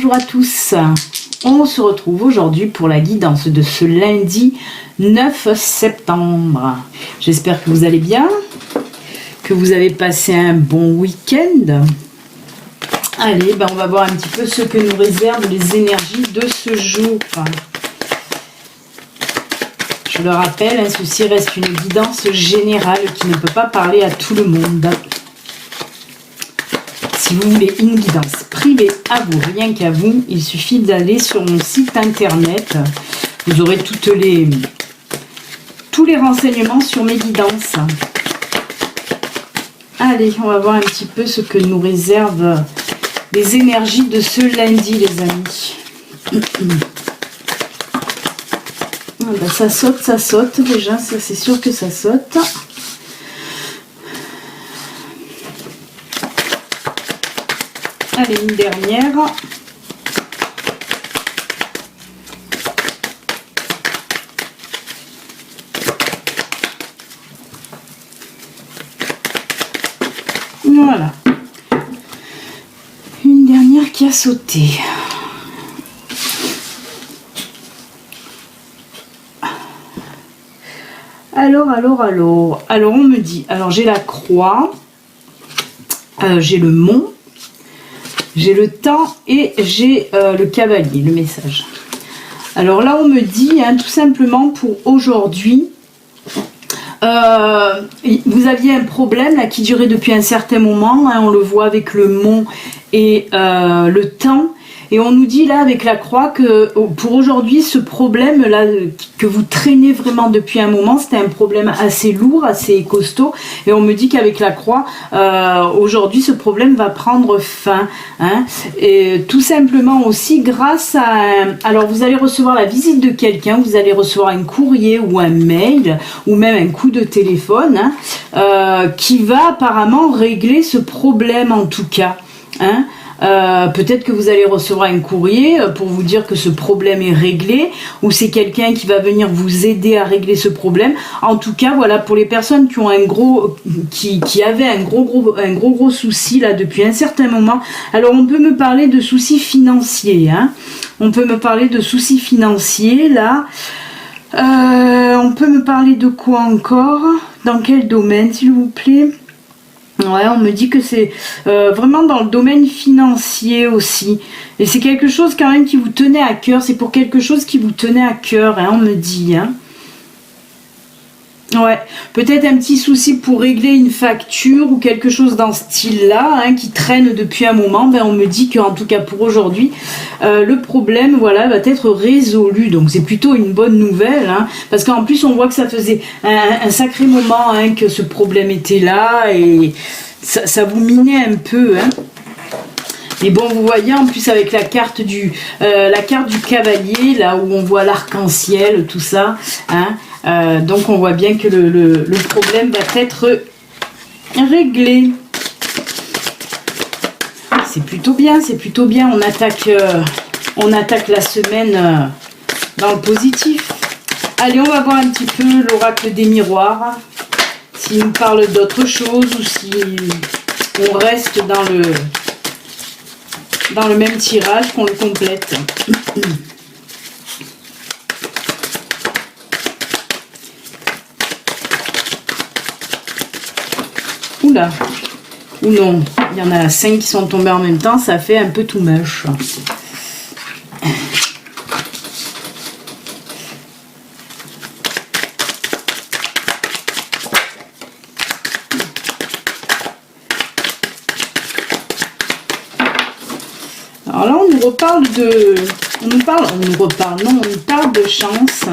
bonjour à tous. On se retrouve aujourd'hui pour la guidance de ce lundi 9 septembre. J'espère que vous allez bien, que vous avez passé un bon week-end. Allez, on va voir un petit peu ce que nous réservent les énergies de ce jour. Je le rappelle, ceci reste une guidance générale qui ne peut pas parler à tout le monde. Si vous voulez une guidance privée à vous, rien qu'à vous, il suffit d'aller sur mon site internet. Vous aurez tous les renseignements sur mes guidances. Allez, on va voir un petit peu ce que nous réservent les énergies de ce lundi, les amis. Ça saute déjà, ça c'est sûr que ça saute. Allez, une dernière. Voilà. Une dernière qui a sauté. Alors, on me dit, alors j'ai la croix, j'ai le mont, j'ai le temps et j'ai le cavalier, le message. Alors là, on me dit, tout simplement pour aujourd'hui, vous aviez un problème là, qui durait depuis un certain moment, on le voit avec le mont et le temps. Et on nous dit là avec la croix que pour aujourd'hui ce problème là que vous traînez vraiment depuis un moment, c'était un problème assez lourd, assez costaud. Et on me dit qu'avec la croix, aujourd'hui ce problème va prendre fin. Et tout simplement aussi grâce à... Alors vous allez recevoir la visite de quelqu'un, vous allez recevoir un courrier ou un mail ou même un coup de téléphone qui va apparemment régler ce problème en tout cas. Peut-être que vous allez recevoir un courrier pour vous dire que ce problème est réglé, ou c'est quelqu'un qui va venir vous aider à régler ce problème. En tout cas, voilà, pour les personnes qui ont qui avaient un gros souci là depuis un certain moment. Alors on peut me parler de soucis financiers, on peut me parler de soucis financiers là. On peut me parler de quoi encore? Dans quel domaine, s'il vous plaît? Ouais, on me dit que c'est vraiment dans le domaine financier aussi. Et c'est quelque chose quand même qui vous tenait à cœur. C'est pour quelque chose qui vous tenait à cœur, on me dit. Ouais, peut-être un petit souci pour régler une facture ou quelque chose dans ce style-là, qui traîne depuis un moment. On me dit qu'en tout cas pour aujourd'hui, le problème va être résolu. Donc c'est plutôt une bonne nouvelle, parce qu'en plus on voit que ça faisait un sacré moment que ce problème était là et ça vous minait un peu. Mais bon, vous voyez en plus avec la carte du cavalier, là où on voit l'arc-en-ciel, tout ça, donc on voit bien que le problème va être réglé. C'est plutôt bien, on attaque la semaine dans le positif. Allez, on va voir un petit peu l'oracle des miroirs, s'il nous parle d'autre chose ou si on reste dans le même tirage, qu'on le complète. Oula, ou non, il y en a 5 qui sont tombés en même temps, ça fait un peu too much. Alors là, on nous parle de chance.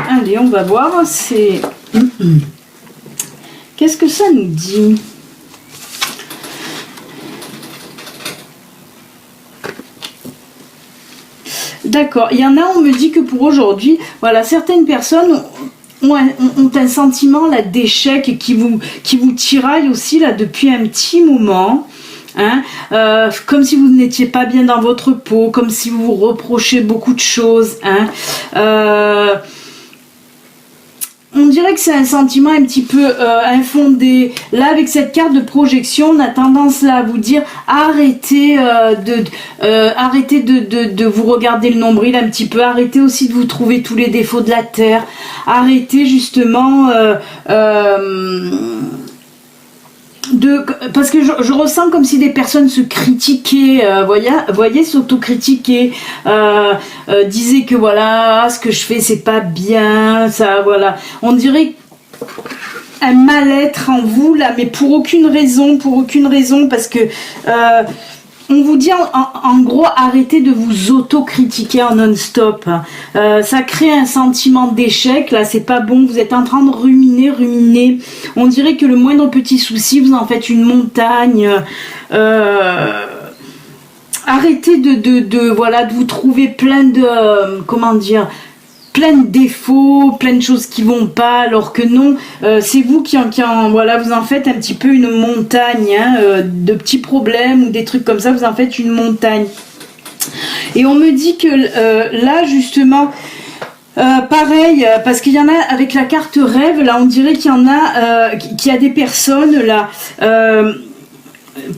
Allez, on va voir, qu'est-ce que ça nous dit? D'accord, il y en a, on me dit que pour aujourd'hui, voilà, certaines personnes ont un sentiment là d'échec qui vous tiraille aussi là depuis un petit moment. Comme si vous n'étiez pas bien dans votre peau, comme si vous vous reprochez beaucoup de choses. on dirait que c'est un sentiment un petit peu infondé. Là, avec cette carte de projection, on a tendance là à vous dire arrêtez arrêtez de vous regarder le nombril un petit peu, arrêtez aussi de vous trouver tous les défauts de la terre, arrêtez justement parce que je ressens comme si des personnes se critiquaient, voyez, s'autocritiquaient, disaient que voilà, ce que je fais c'est pas bien, ça, voilà. On dirait un mal-être en vous là, mais pour aucune raison, parce que on vous dit en gros, arrêtez de vous auto-critiquer en non-stop. Ça crée un sentiment d'échec, là, c'est pas bon. Vous êtes en train de ruminer. On dirait que le moindre petit souci, vous en faites une montagne. Arrêtez de vous trouver plein de... comment dire, plein de défauts, plein de choses qui vont pas, alors que non, c'est vous qui voilà, vous en faites un petit peu une montagne, de petits problèmes ou des trucs comme ça, vous en faites une montagne. Et on me dit que là, justement, pareil, parce qu'il y en a avec la carte rêve, là, on dirait qu'il y en a, qu'il y a des personnes, là,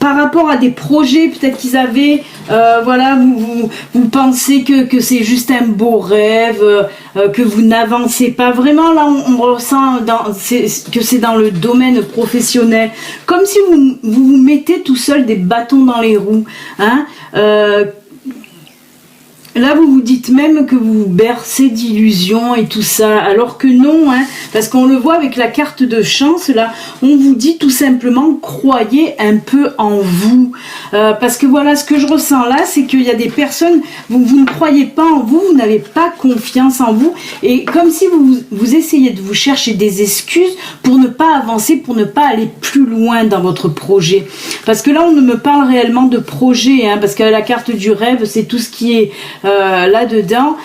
par rapport à des projets peut-être qu'ils avaient, voilà, vous pensez que c'est juste un beau rêve, que vous n'avancez pas vraiment. Là on ressent que c'est dans le domaine professionnel, comme si vous mettez tout seul des bâtons dans les roues, hein. Là, vous vous dites même que vous vous bercez d'illusions et tout ça, alors que non, hein, parce qu'on le voit avec la carte de chance, là, on vous dit tout simplement, croyez un peu en vous. Parce que voilà, ce que je ressens là, c'est qu'il y a des personnes, vous ne croyez pas en vous, vous n'avez pas confiance en vous, et comme si vous essayez de vous chercher des excuses pour ne pas avancer, pour ne pas aller plus loin dans votre projet. Parce que là, on ne me parle réellement de projet, hein, parce que la carte du rêve, c'est tout ce qui est... là-dedans,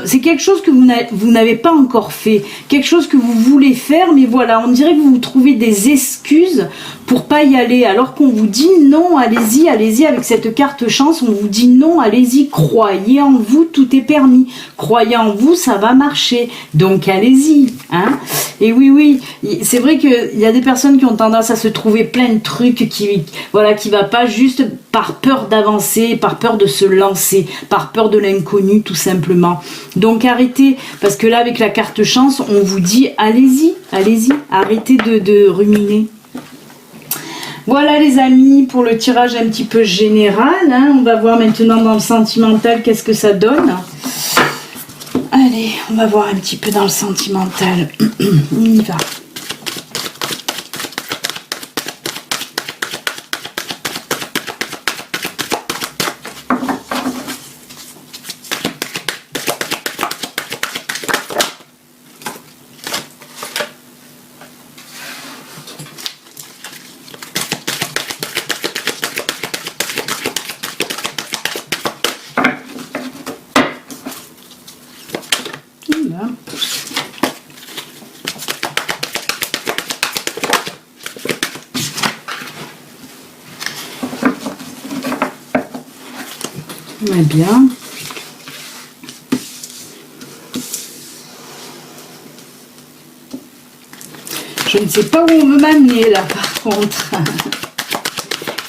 c'est quelque chose que vous n'avez pas encore fait, quelque chose que vous voulez faire, mais voilà, on dirait que vous trouvez des excuses pour pas y aller, alors qu'on vous dit non, allez-y, avec cette carte chance, on vous dit non, allez-y, croyez en vous, tout est permis, croyez en vous, ça va marcher, donc allez-y, hein. Et oui, c'est vrai qu'il y a des personnes qui ont tendance à se trouver plein de trucs qui va pas, juste par peur d'avancer, par peur de se lancer, par peur de l'inconnu tout simplement. Donc arrêtez, parce que là avec la carte chance, on vous dit allez-y, arrêtez de ruminer. Voilà les amis, pour le tirage un petit peu général, hein. On va voir maintenant dans le sentimental qu'est-ce que ça donne. Allez, on va voir un petit peu dans le sentimental. On y va. Bien. Je ne sais pas où on veut m'amener là par contre.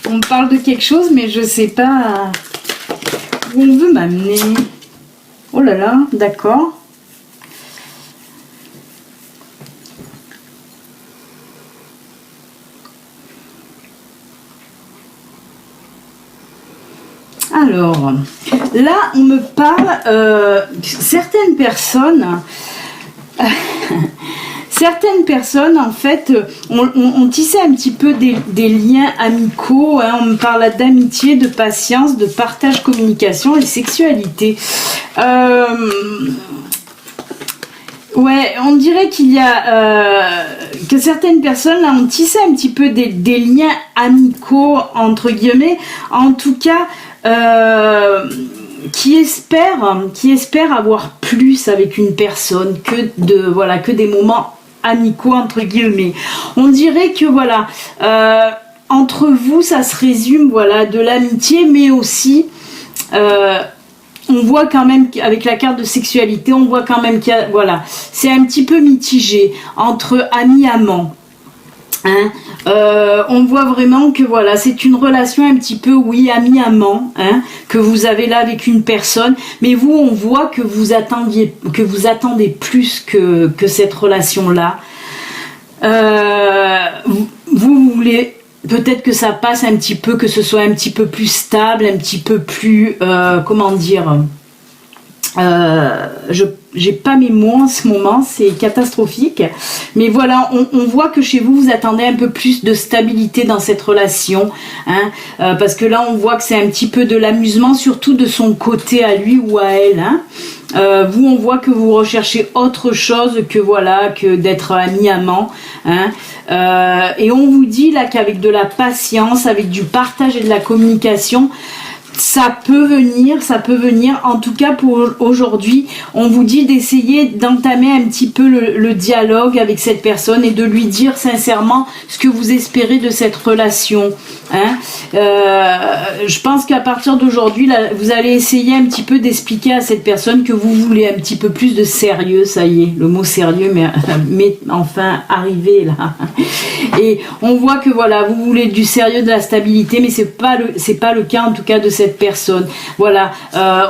On me parle de quelque chose mais je ne sais pas où on veut m'amener. Oh là là, d'accord. Alors, là, on me parle, certaines personnes, en fait, on tissait un petit peu des liens amicaux, hein, on me parle d'amitié, de patience, de partage, communication et sexualité. Ouais, on dirait qu'il y a que certaines personnes là ont tissé un petit peu des liens amicaux entre guillemets, en tout cas qui espèrent avoir plus avec une personne que des moments amicaux entre guillemets. On dirait que voilà, entre vous ça se résume de l'amitié, mais aussi on on voit quand même qu'avec la carte de sexualité, on voit quand même qu'il y a, voilà, c'est un petit peu mitigé entre amis amants. Hein, on voit vraiment que voilà, c'est une relation un petit peu, oui, ami-amant, hein, que vous avez là avec une personne, mais vous, on voit que vous attendez plus que cette relation-là. Vous voulez peut-être que ça passe un petit peu, que ce soit un petit peu plus stable, un petit peu plus, comment dire, j'ai pas mes mots en ce moment, c'est catastrophique, mais voilà, on voit que chez vous, vous attendez un peu plus de stabilité dans cette relation, hein, parce que là, on voit que c'est un petit peu de l'amusement, surtout de son côté à lui ou à elle, hein. Vous, on voit que vous recherchez autre chose que voilà, que d'être ami-amant, hein. Et on vous dit là qu'avec de la patience, avec du partage et de la communication, ça peut venir, en tout cas pour aujourd'hui, on vous dit d'essayer d'entamer un petit peu le dialogue avec cette personne et de lui dire sincèrement ce que vous espérez de cette relation, hein. Je pense qu'à partir d'aujourd'hui, vous allez essayer un petit peu d'expliquer à cette personne que vous voulez un petit peu plus de sérieux, ça y est, le mot sérieux, mais enfin arrivé là. Et on voit que voilà, vous voulez du sérieux, de la stabilité, mais c'est pas le cas en tout cas de cette personne. Voilà,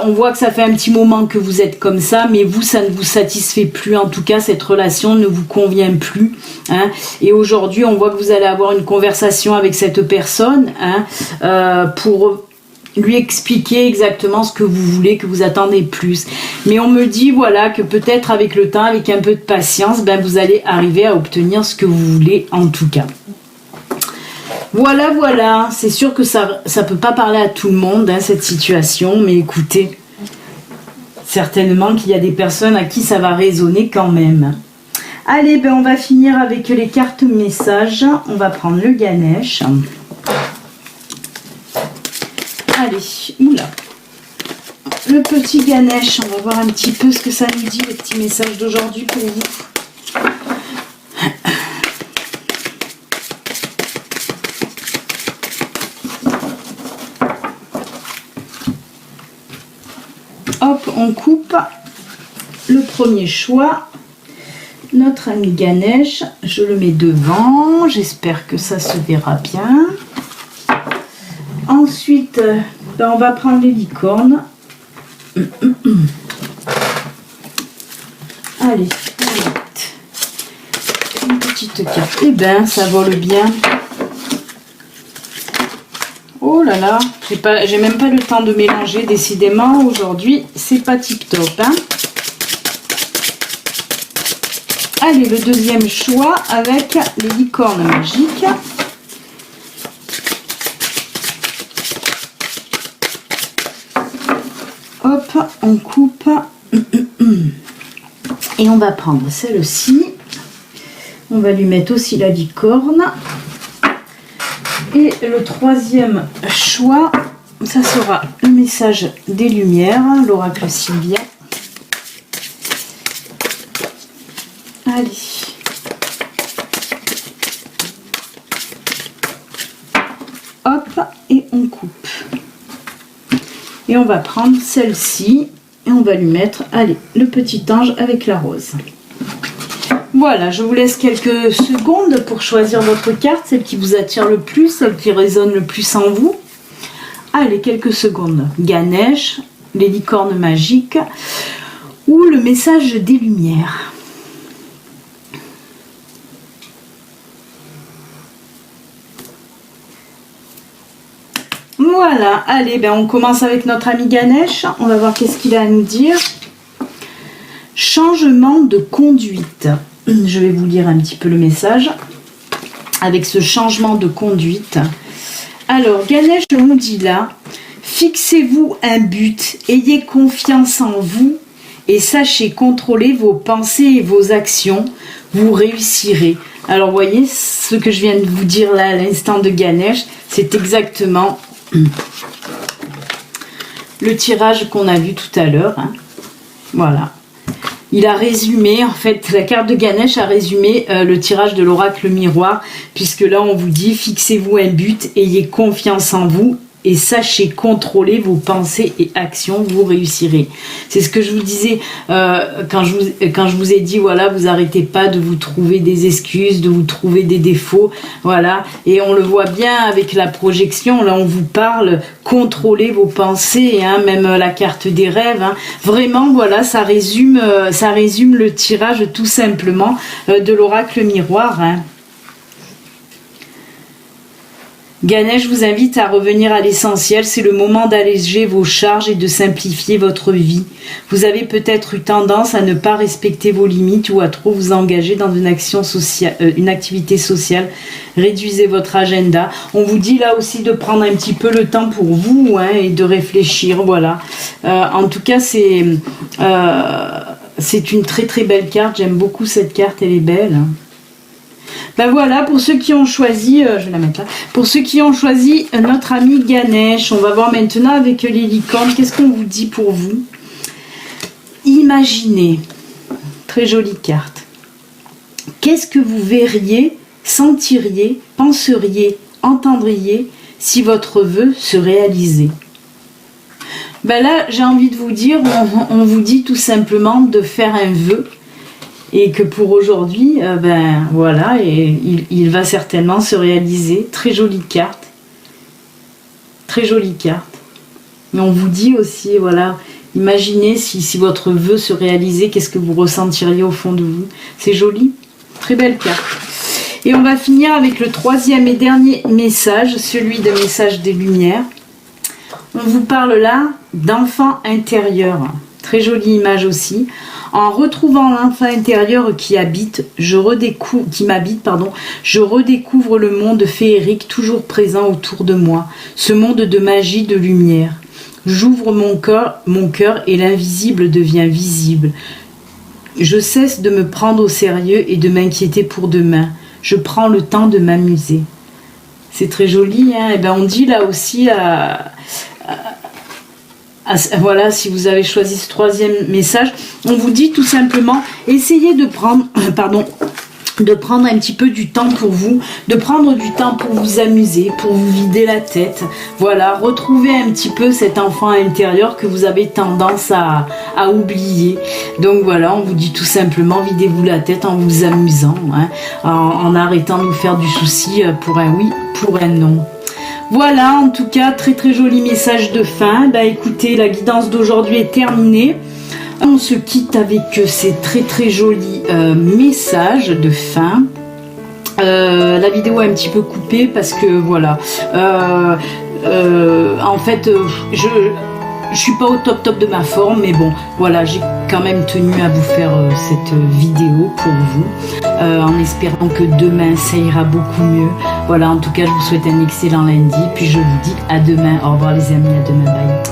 on voit que ça fait un petit moment que vous êtes comme ça, mais vous, ça ne vous satisfait plus. En tout cas, cette relation ne vous convient plus, hein. Et aujourd'hui, on voit que vous allez avoir une conversation avec cette personne, hein, pour lui expliquer exactement ce que vous voulez, que vous attendez plus. Mais on me dit voilà que peut-être avec le temps, avec un peu de patience, ben vous allez arriver à obtenir ce que vous voulez en tout cas. Voilà, c'est sûr que ça peut pas parler à tout le monde, hein, cette situation, mais écoutez, certainement qu'il y a des personnes à qui ça va résonner quand même. Allez, ben on va finir avec les cartes messages. On va prendre le Ganesh. Allez, oula. Le petit Ganesh, on va voir un petit peu ce que ça nous dit, les petits messages d'aujourd'hui pour vous. Hop, on coupe le premier choix. Notre ami Ganesh, je le mets devant. J'espère que ça se verra bien. Ensuite, ben on va prendre les licornes. Allez, une petite carte. Eh ben, ça vole bien. Oh là là, j'ai même pas le temps de mélanger, décidément. Aujourd'hui, c'est pas tip top, hein. Allez, le deuxième choix avec les licornes magiques. Hop, on coupe. Et on va prendre celle-ci. On va lui mettre aussi la licorne. Et le troisième choix, ça sera le message des lumières, l'oracle Sylvia. Allez. Hop, et on coupe. Et on va prendre celle-ci et on va lui mettre, allez, le petit ange avec la rose. Voilà, je vous laisse quelques secondes pour choisir votre carte, celle qui vous attire le plus, celle qui résonne le plus en vous. Allez, quelques secondes. Ganesh, les licornes magiques ou le message des lumières. Voilà, allez, ben on commence avec notre ami Ganesh. On va voir qu'est-ce qu'il a à nous dire. Changement de conduite. Je vais vous lire un petit peu le message. Avec ce changement de conduite. Alors, Ganesh nous dit là, fixez-vous un but, ayez confiance en vous et sachez contrôler vos pensées et vos actions. Vous réussirez. Alors, vous voyez, ce que je viens de vous dire là à l'instant de Ganesh, c'est exactement le tirage qu'on a vu tout à l'heure, hein. Voilà. Il a résumé, en fait, la carte de Ganesh a résumé le tirage de l'oracle miroir, puisque là, on vous dit, fixez-vous un but, ayez confiance en vous et sachez contrôler vos pensées et actions, vous réussirez. C'est ce que je vous disais quand je vous ai dit, voilà, vous arrêtez pas de vous trouver des excuses, de vous trouver des défauts, voilà, et on le voit bien avec la projection, là on vous parle, contrôlez vos pensées, hein, même la carte des rêves, hein. Vraiment, voilà, ça résume le tirage tout simplement de l'oracle miroir, hein. Ganesh vous invite à revenir à l'essentiel, c'est le moment d'alléger vos charges et de simplifier votre vie. Vous avez peut-être eu tendance à ne pas respecter vos limites ou à trop vous engager dans une activité sociale. Réduisez votre agenda. On vous dit là aussi de prendre un petit peu le temps pour vous, hein, et de réfléchir, voilà. En tout cas, c'est une très très belle carte, j'aime beaucoup cette carte, elle est belle. Ben voilà, pour ceux qui ont choisi, je vais la mettre là, pour ceux qui ont choisi notre ami Ganesh, on va voir maintenant avec les licornes, qu'est-ce qu'on vous dit pour vous? Imaginez, très jolie carte, qu'est-ce que vous verriez, sentiriez, penseriez, entendriez si votre vœu se réalisait? Ben là, j'ai envie de vous dire, on vous dit tout simplement de faire un vœu, et que pour aujourd'hui, ben voilà, et il va certainement se réaliser. Très jolie carte. Très jolie carte. Mais on vous dit aussi, voilà, imaginez si votre vœu se réalisait, qu'est-ce que vous ressentiriez au fond de vous. C'est joli. Très belle carte. Et on va finir avec le troisième et dernier message, celui de message des Lumières. On vous parle là d'enfant intérieur. Très jolie image aussi. En retrouvant l'enfant intérieur qui m'habite, je redécouvre le monde féerique toujours présent autour de moi, ce monde de magie, de lumière. J'ouvre mon cœur et l'invisible devient visible. Je cesse de me prendre au sérieux et de m'inquiéter pour demain. Je prends le temps de m'amuser. C'est très joli, hein? Et ben on dit là aussi voilà, si vous avez choisi ce troisième message, on vous dit tout simplement, essayez de prendre, un petit peu du temps pour vous, de prendre du temps pour vous amuser, pour vous vider la tête, voilà, retrouver un petit peu cet enfant intérieur que vous avez tendance à oublier. Donc voilà, on vous dit tout simplement, videz-vous la tête en vous amusant, hein, en arrêtant de vous faire du souci pour un oui, pour un non. Voilà, en tout cas, très très joli message de fin. Bah écoutez, la guidance d'aujourd'hui est terminée. On se quitte avec ces très très jolis messages de fin. La vidéo est un petit peu coupée parce que voilà. En fait, je suis pas au top de ma forme, mais bon, voilà, j'ai quand même tenu à vous faire cette vidéo pour vous, en espérant que demain ça ira beaucoup mieux. Voilà, en tout cas, je vous souhaite un excellent lundi, puis je vous dis à demain. Au revoir les amis, à demain, bye.